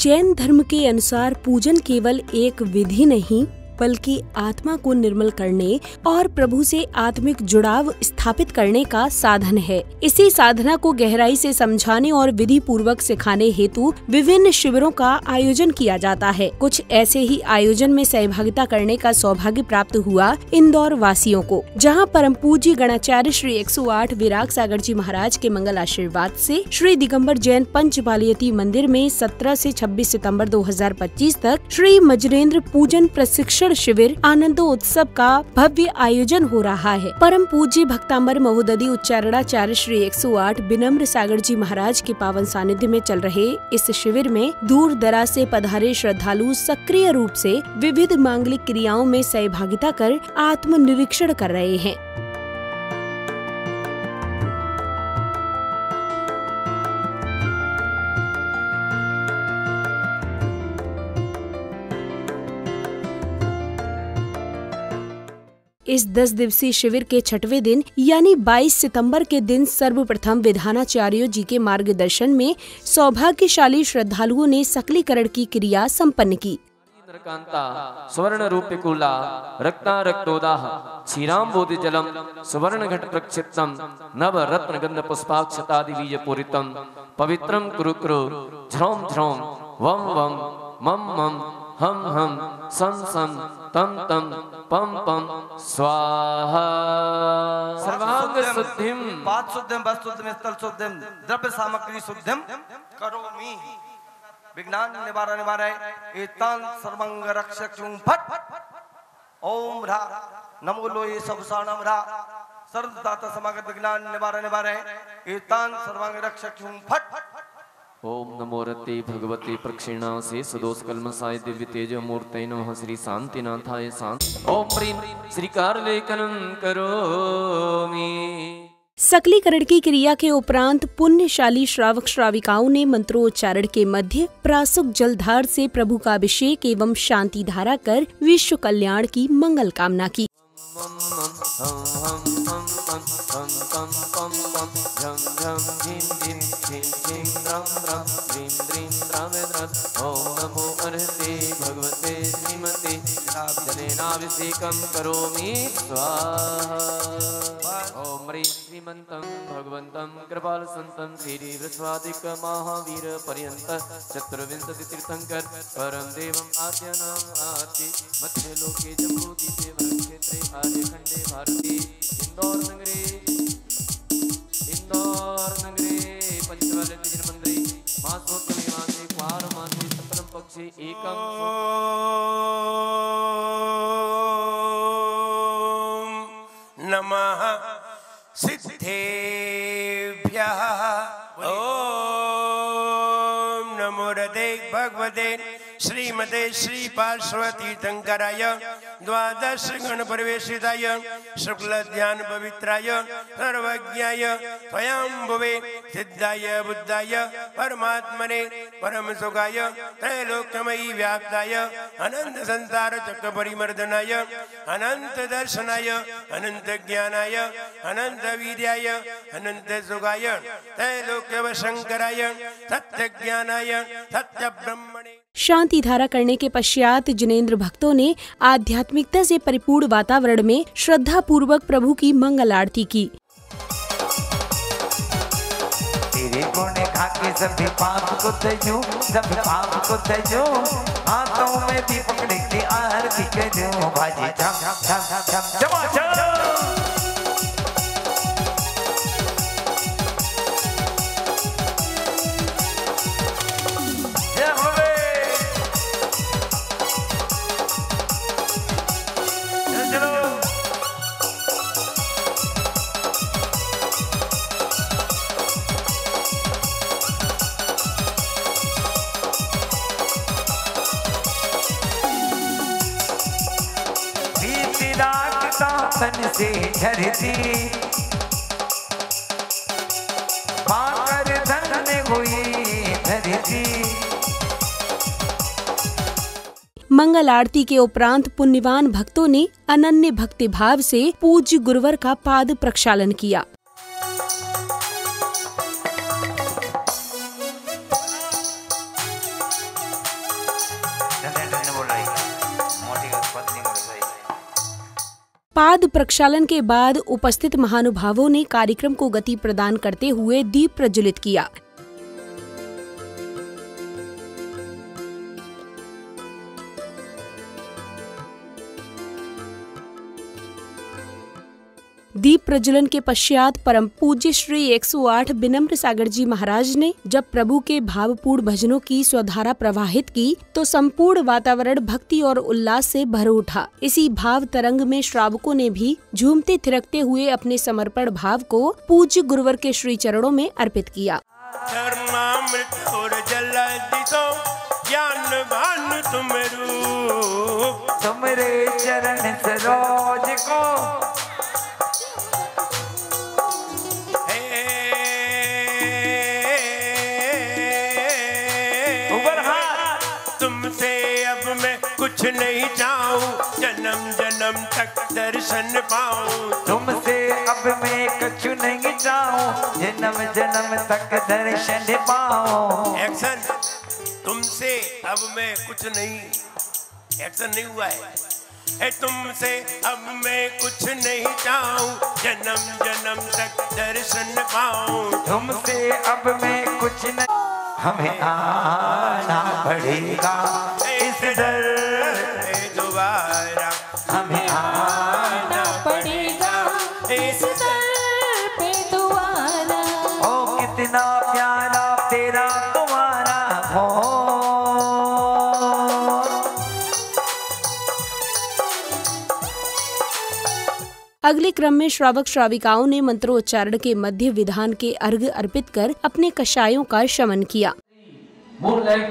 जैन धर्म के अनुसार पूजन केवल एक विधि नहीं बल्कि आत्मा को निर्मल करने और प्रभु से आत्मिक जुड़ाव स्थापित करने का साधन है। इसी साधना को गहराई से समझाने और विधि पूर्वक सिखाने हेतु विभिन्न शिविरों का आयोजन किया जाता है। कुछ ऐसे ही आयोजन में सहभागिता करने का सौभाग्य प्राप्त हुआ इंदौर वासियों को, जहां परम पूज्य गणाचार्य श्री 108 विराग सागर जी महाराज के मंगल आशीर्वाद से श्री दिगंबर जैन पंचबालियती मंदिर में 17 से 26 सितंबर 2025 तक श्री मजरेंद्र पूजन प्रशिक्षण शिविर आनंदोत्सव का भव्य आयोजन हो रहा है। परम पूज्य भक्तांबर महोदधि उच्चारणाचार्य श्री 108 विनम्र सागर जी महाराज के पावन सानिध्य में चल रहे इस शिविर में दूर दराज से पधारे श्रद्धालु सक्रिय रूप से विविध मांगलिक क्रियाओं में सहभागिता कर आत्मनिरीक्षण कर रहे हैं। इस 10 दिवसीय शिविर के 6वें दिन यानी 22 सितंबर के दिन सर्वप्रथम विधानाचार्यों जी के मार्गदर्शन में सौभाग्यशाली श्रद्धालुओं ने सकलीकरण की क्रिया संपन्न की। स्वर्ण रूपिकुला रक्ता रक्तोदाह क्षीराम बोधि जलम सुवर्ण घट प्रक्षिप्तम नव रत्न गंध पुष्पाक्षतादि बीज पूरितम पवित्रम कुरु कुरु झ्रौम झ्रौम वम वम मम मम हम हम सम सम तम तम पम पम स्वाहा। सर्वांग शुद्धिम पाद शुद्धिम वस्तु शुद्धिम स्थल शुद्धिम द्रव्य सामग्री शुद्धिम करोमि विज्ञान निवारण निवाराय एतान सर्वंग रक्षक फट ओम रा नमो लोये सबसानम रा सर्वदाता समागत विज्ञान निवारण निवाराय एतान सर्वंग रक्षक फट। ओम नमो रते भगवते प्रक्षिणा से सदोष कलमसाय दिव्य तेज मूर्तये नमः श्री शांतिनाथाय शांत। ओम प्रीम श्री कारलेखनम करोमि। सकलीकरण की क्रिया के उपरांत पुण्यशाली श्रावक श्राविकाओं ने मंत्रोच्चारण के मध्य प्रासुक जलधार से प्रभु का अभिषेक एवं शांति धारा कर विश्व कल्याण की मंगल कामना की। जलेनाभिषेकं करोमि स्वाहा। ओम ह्रीं श्रीमन्तं भगवन्तं कृपाल संतं श्री वृषभादिक महावीर पर्यंत चतुर्विंशति तीर्थंकर परम देवम आद्यनाम आदि मध्य लोके जम्बूद्वीपे वनक्षेत्रे आर्यखंडे भारते इंदौर नगरे पंचवाल्य मंदिरे मासोत्तमे मासे क्वार मासे सप्तम पक्षे एकम नमः सिद्धेभ्यः। ओम नमो रते भगवते श्रीमते श्री पार्श्वती तीर्थंकराय द्वादश गण प्रवेशिताय शुक्ल ध्यान पवित्राय सर्वज्ञाय स्वयंभुवे सिद्धाय बुद्धाय परमात्मने परम सुखाय त्रैलोक्यमयी व्याप्ताय अनंत संसार चक्र परिमर्दनाय अनंत दर्शनाय अनंत ज्ञानाय अनंत वीर्याय अनंत सुखाय त्रैलोक्य शंकराय सत्य ज्ञानाय सत्य ब्रह्मणे। शांति धारा करने के पश्चात जिनेंद्र भक्तों ने आध्यात्मिकता से परिपूर्ण वातावरण में श्रद्धा पूर्वक प्रभु की मंगल आरती की। तेरे गुण खाके सभी पाप को तजो, सभी पाप को तजो, हाथों में भी पकड़ के आरती करो भाजी झम झम झम झम जमा जम। तन से झरती पाकर धन्य हुई धरती। मंगल आरती के उपरांत पुण्यवान भक्तों ने अनन्य भक्ति भाव से पूज्य गुरुवर का पाद प्रक्षालन किया। पाद प्रक्षालन के बाद उपस्थित महानुभावों ने कार्यक्रम को गति प्रदान करते हुए दीप प्रज्वलित किया। दीप प्रज्वलन के पश्चात परम पूज्य श्री 108 विनम्र सागर जी महाराज ने जब प्रभु के भावपूर्ण भजनों की स्वधारा प्रवाहित की तो संपूर्ण वातावरण भक्ति और उल्लास से भर उठा। इसी भाव तरंग में श्रावकों ने भी झूमते थिरकते हुए अपने समर्पण भाव को पूज्य गुरुवर के श्री चरणों में अर्पित किया। तुम्हारे चरण सरोज को कुछ नहीं चाहूं जन्म जन्म तक दर्शन पाऊं। तुमसे अब मैं कुछ नहीं चाहूं जन्म जन्म तक दर्शन पाऊं। एक्शन। तुमसे अब मैं कुछ नहीं, एक्शन नहीं हुआ है। तुमसे अब मैं कुछ नहीं चाहूं जन्म जन्म तक दर्शन पाऊं। तुमसे अब मैं कुछ नहीं, हमें आना पड़ेगा इस दर दोबारा, हमें आना पड़ेगा इस दर पे दोबारा। ओ कितना प्यारा तेरा तुम्हारा हो। अगले क्रम में श्रावक श्राविकाओं ने मंत्रोच्चारण के मध्य विधान के अर्घ्य अर्पित कर अपने कषायों का शमन किया।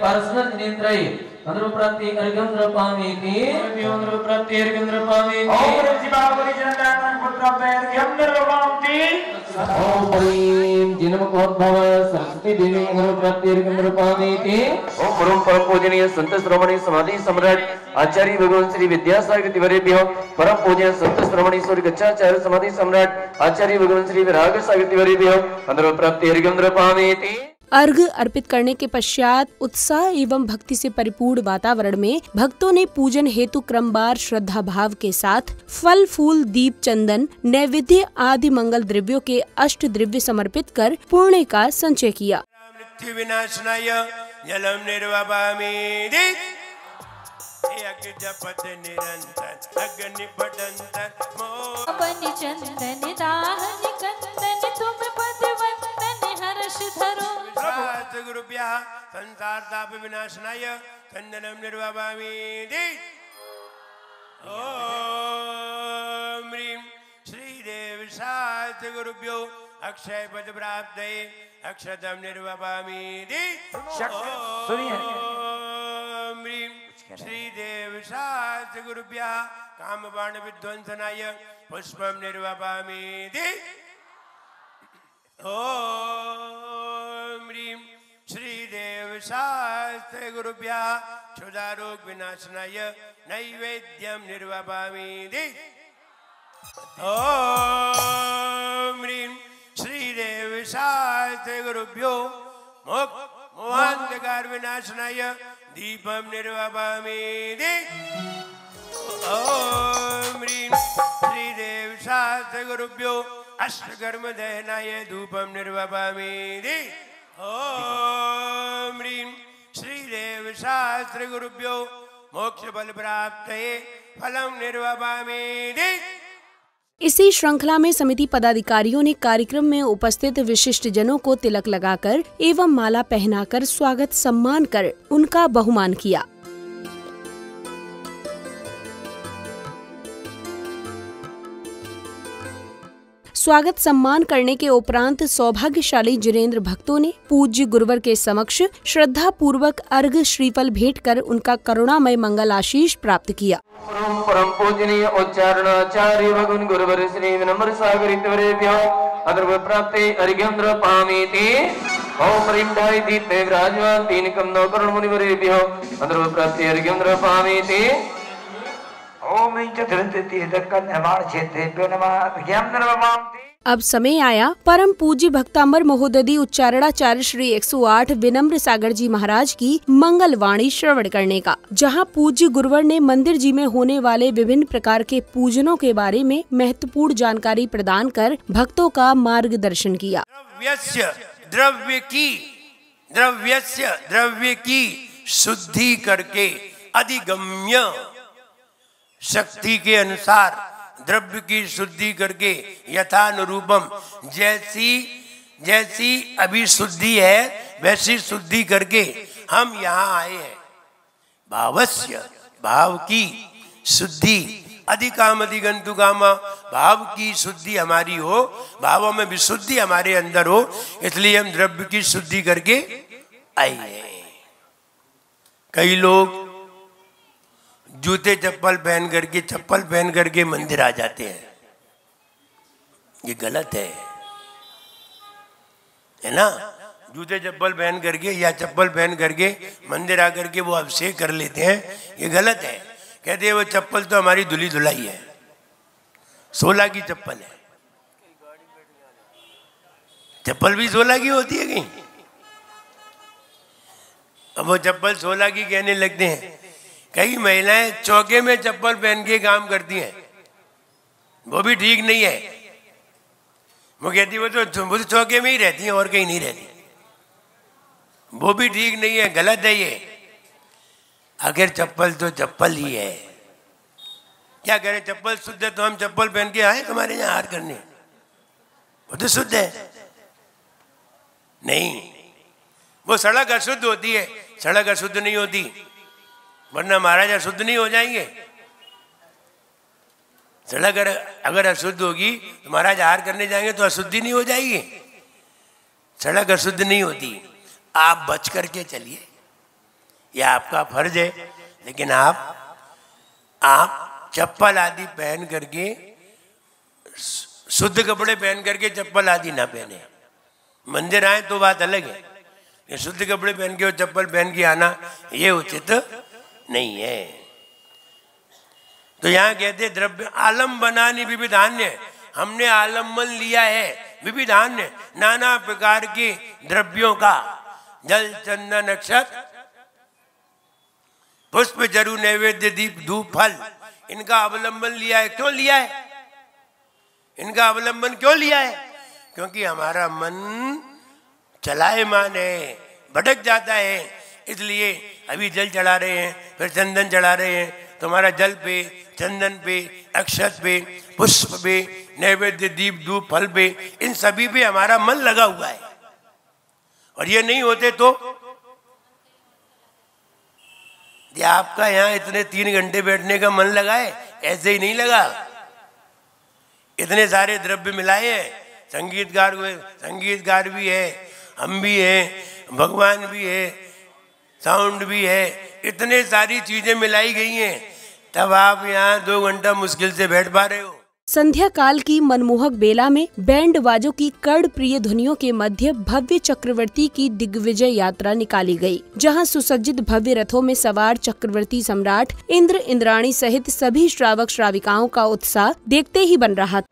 सरस्वती देवी परम पूजनीय संत श्रोमणी समाधि सम्राट आचार्य भगवान श्री विद्यासागर तिवारीभ्यो, परम पूजनीय संत श्रोमणी सूर्य गच्छाचार्य समाधि सम्राट आचार्य भगवान श्री विराग सागर तिवारीभ्यो अंदर प्राप्ति अर्घ्यं अर्घ्य अर्पित करने के पश्चात उत्साह एवं भक्ति से परिपूर्ण वातावरण में भक्तों ने पूजन हेतु क्रमवार श्रद्धा भाव के साथ फल फूल दीप चंदन नैवेद्य आदि मंगल द्रव्यों के अष्ट द्रव्य समर्पित कर पुण्य का संचय किया। मृत्यु विनाशनाय जलम निर्वापामि जपत निरंतर अग्नि पटंतर मोपनि चंदन दाहन कंदन तुम पद वंदन हर्ष धरो। गुरुभ्यः संसार ताप विनाशनाय चंदनम निर्वापामि। ओम ह्रीं श्रीदेव शास्त्र गुरुभ्यो अक्षय पद प्राप्तये अक्षतम निर्वापामि। ओम ह्रीं श्रीदेव शास्त्र गुरुभ्यः कामबाण विध्वंसनाय पुष्पम निर्वापामि। ओम ह्रीं श्रीदेव शास्त्र गुरुभ्यः क्षुधारोग विनाशनाय नैवेद्यम निर्वापामि। ओम ह्रीं श्रीदेव शास्त्र गुरुभ्यो मोहांधकार विनाशनाय दीपम निर्वापामि। ओम ह्रीं श्रीदेव शास्त्र गुरुभ्यो अष्टकर्म दहनाय धूपम निर्वापामि। ओम ह्रीं श्रीदेव शास्त्र गुरुभ्यो मोक्ष फल प्राप्तये फलम निर्वापामि। इसी श्रृंखला में समिति पदाधिकारियों ने कार्यक्रम में उपस्थित विशिष्ट जनों को तिलक लगाकर एवं माला पहनाकर स्वागत सम्मान कर उनका बहुमान किया। स्वागत सम्मान करने के उपरांत सौभाग्यशाली जिनेंद्र भक्तों ने पूज्य गुरुवर के समक्ष श्रद्धा पूर्वक अर्घ्य श्रीफल भेंट कर उनका करुणामय मंगल आशीष प्राप्त किया। परम पूजनीय उच्चारणाचार्य भगवान गुरुवर श्री विनम्र सागर तिवारीभ्यो अदर्भ प्राप्ते अर्घ्यं द्रपामीति। ओम ह्रीं ढाई दीप में विराजमान तीन कमनो करुण मुनिवरेभ्यो अदर्भ प्राप्ते अर्घ्यं द्रपामीति। ओम चतुर्थ तीर्थ निर्माण क्षेत्रेभ्यो नमः अर्घ्यं द्रपामीति। अब समय आया परम पूज्य भक्तांबर महोदधि उच्चारणाचार्य श्री 108 विनम्र सागर जी महाराज की मंगल वाणी श्रवण करने का, जहां पूज्य गुरुवर ने मंदिर जी में होने वाले विभिन्न प्रकार के पूजनों के बारे में महत्वपूर्ण जानकारी प्रदान कर भक्तों का मार्गदर्शन किया। द्रव्य की शुद्धि करके अधिगम्य शक्ति के अनुसार द्रव्य की शुद्धि करके यथानुरूपम जैसी अभी शुद्धि है वैसी शुद्धि करके हम यहाँ आए हैं। भावस्य भाव की शुद्धि, अधिकाम अधिगंतु कामा, भाव की शुद्धि हमारी हो, भावों में विशुद्धि हमारे अंदर हो, इसलिए हम द्रव्य की शुद्धि करके आए हैं। कई लोग जूते चप्पल पहन करके मंदिर आ जाते हैं, ये गलत है ना। जूते चप्पल पहन करके या चप्पल पहन करके मंदिर आकर के वो अभिषेक कर लेते हैं, ये गलत है। कहते हैं वो चप्पल तो हमारी धुली धुलाई है, 16 की चप्पल है। चप्पल भी 16 की होती है कहीं? अब वो चप्पल 16 की कहने लगते हैं। कई महिलाएं चौके में चप्पल पहन के काम करती हैं, वो भी ठीक नहीं है। वो कहती वो तो चौके में ही रहती हैं और कहीं नहीं रहती, वो भी ठीक नहीं है, गलत है ये। आखिर चप्पल तो चप्पल ही है, क्या करें? चप्पल शुद्ध है तो हम चप्पल पहन के आए हमारे यहाँ हार करने, वो तो शुद्ध है। नहीं, वो सड़क अशुद्ध होती है, सड़क अशुद्ध नहीं होती, वरना महाराज अशुद्ध नहीं हो जाएंगे। सड़क अगर अशुद्ध होगी तो महाराज हार करने जाएंगे तो अशुद्धि नहीं हो जाएगी। सड़क अशुद्ध नहीं होती, आप बच करके चलिए, यह आपका फर्ज है। लेकिन आप चप्पल आदि पहन करके, शुद्ध कपड़े पहन करके चप्पल आदि ना पहने। मंदिर आए तो बात अलग है, ये शुद्ध कपड़े पहन के और चप्पल पहन के आना ये उचित नहीं है। तो यहाँ कहते द्रव्य आलम्बनानि विविधान्य, हमने आलम्बन लिया है विविधान्य नाना प्रकार के द्रव्यों का, जल चंदन अक्षत पुष्प जरु नैवेद्य दीप धूप फल, इनका अवलंबन लिया है। क्यों लिया है? इनका अवलंबन क्यों लिया है? क्योंकि हमारा मन चलायमान है, भटक जाता है, इसलिए अभी जल चढ़ा रहे हैं, फिर चंदन चढ़ा रहे हैं, तो हमारा जल पे, चंदन पे, अक्षत पे, पुष्प पे, नैवेद्य दीप धूप फल पे, इन सभी पे हमारा मन लगा हुआ है। और ये नहीं होते तो ये आपका यहाँ इतने 3 घंटे बैठने का मन लगा है? ऐसे ही नहीं लगा। इतने सारे द्रव्य मिलाए हैं, संगीतकार भी है, हम भी हैं, भगवान भी है, साउंड भी है, इतने सारी चीजें मिलाई गई हैं, तब आप यहाँ 2 घंटा मुश्किल से बैठ पा रहे हो। संध्या काल की मनमोहक बेला में बैंड बाजों की कर्ण प्रिय ध्वनियों के मध्य भव्य चक्रवर्ती की दिग्विजय यात्रा निकाली गई, जहां सुसज्जित भव्य रथों में सवार चक्रवर्ती सम्राट इंद्र इंद्राणी सहित सभी श्रावक श्राविकाओं का उत्साह देखते ही बन रहा था।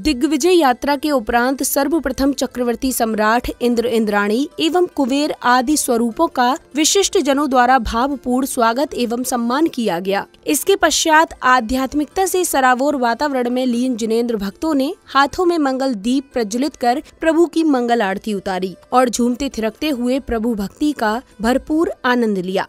दिग्विजय यात्रा के उपरांत सर्वप्रथम चक्रवर्ती सम्राट इंद्र इंद्राणी एवं कुबेर आदि स्वरूपों का विशिष्ट जनों द्वारा भावपूर्ण स्वागत एवं सम्मान किया गया। इसके पश्चात आध्यात्मिकता से सराबोर वातावरण में लीन जिनेंद्र भक्तों ने हाथों में मंगल दीप प्रज्वलित कर प्रभु की मंगल आरती उतारी और झूमते थिरकते हुए प्रभु भक्ति का भरपूर आनंद लिया।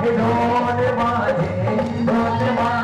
ढोल बाजे ढोल बाजे